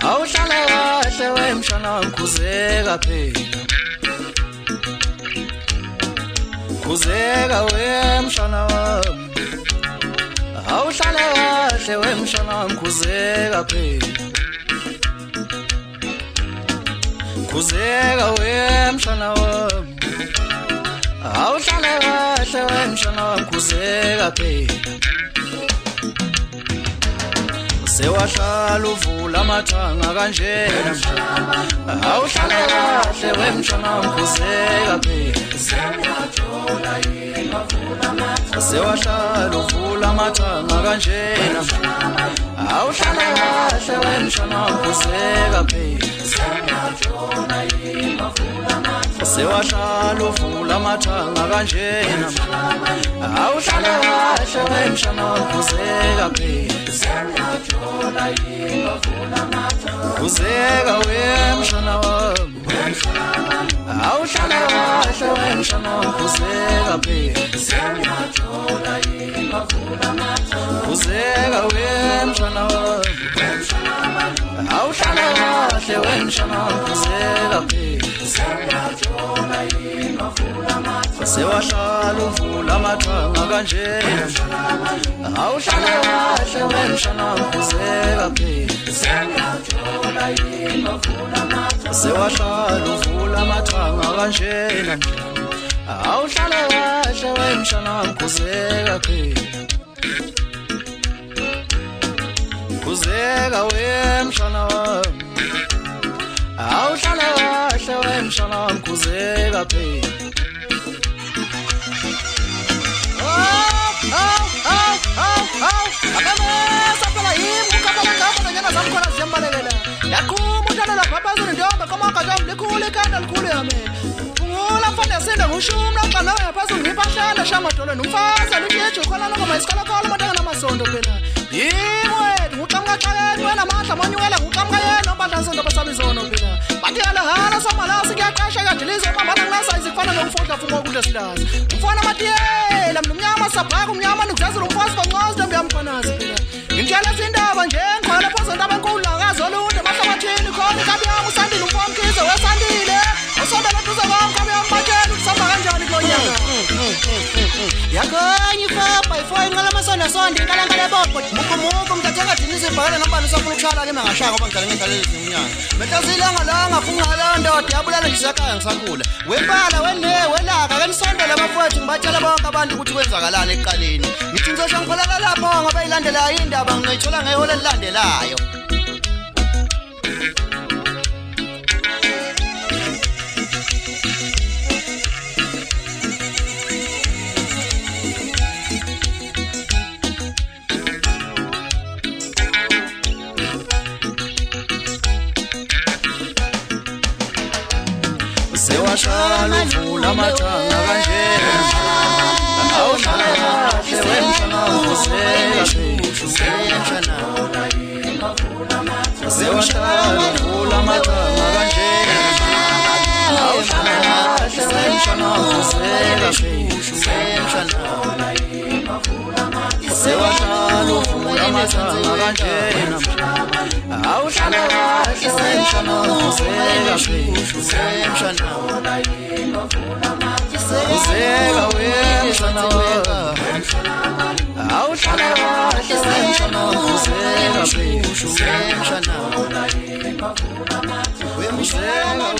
awuhlala kahle wemshana khuzeka phela khuzeka wemshana awuhlala kahle wemshana khuzeka phela khuzeka wemshana awuhlala kahle wemshana khuzeka phela sewahlala uvula amathanga kanjena awuhlala kahle wemshana khuzeka phela sewahlala uvula amathanga kanjena awuhlala kahle wemshana khuzeka phela sewahlala uvula amathanga kanjena awuhlala kahle wemshana khuzeka phela khuzeka wemshana wami awuhlala kahle wemshana khuzeka phela khuzeka wemshana wami awuhlala kahle wemshana khuzeka phela sewahlala uvula amathanga kanjena awuhlala kahle wemshana khuzeka phela sewahlala uvula amathanga kanjena awuhlala kahle wemshana khuzeka phela khuzeka wemshana wami awuhlala kahle wemshana khuzeka phela akamesa phela yimi ukabala ngapha njena zamkhona ziyambalekela yaqhuma uhlala lapha phezulu njengoba kamaka jam likhulu ikhanda likhulu yami ungula mfana yasenda ngushumla qala ngaphezulu ngipahlala shamadolo nomfazi aliyeje khona noma isikhalakhala matanga namasondo phela yimi wethu nguqamqaqaleni wena amandla manyuwela nguqamqa yena amandla sondo basabizono phela bathi alahala somalasi kuyaqasha kadilizo mambana ngilasa izifana nomfodla fuma ukudla silazi umfana matiyela mnyama sabhaka umnyama nokuzazula umfazi banqozi ndiyamfanazi phela ngitshela izindaba nje ngqala phoza ndaba enkulu akazolunde mahlabathini khona kabyami usandile umfomkhize wesandile usonda loduze kwami kabyami batshela ukusamba kanjani kulonyaka yakanye ifapa ifoyi ngala masonda sonde inkalangala ebopho mukhumuko mntathenga dinise ibhakela nambani usafuna ukushala ke mangashaka ngoba ngidlala ngendlela ezinyanga metazilanga langa fungala ndoda yabulala ngisakaya ngisakula wempala welaka kanisondela abafowethu ngibatshela bonke abantu ukuthi kwenzakalani eqaleni ngithi ngizosho ngiphalala lapho ngoba ilandelayo indaba ngiyithola ngehole elilandelayo sewashala uvula amathanga kanjena awuhlala kahle wemshana khuzeka phela sewashala uvula amathanga kanjena awuhlala kahle wemshana khuzeka phela sewashala uvula amathanga kanjena awuhlala kahle wemshana khuzeka phela khuzeka wemshana awuhlala kahle wemshana khuzeka phela khuzeka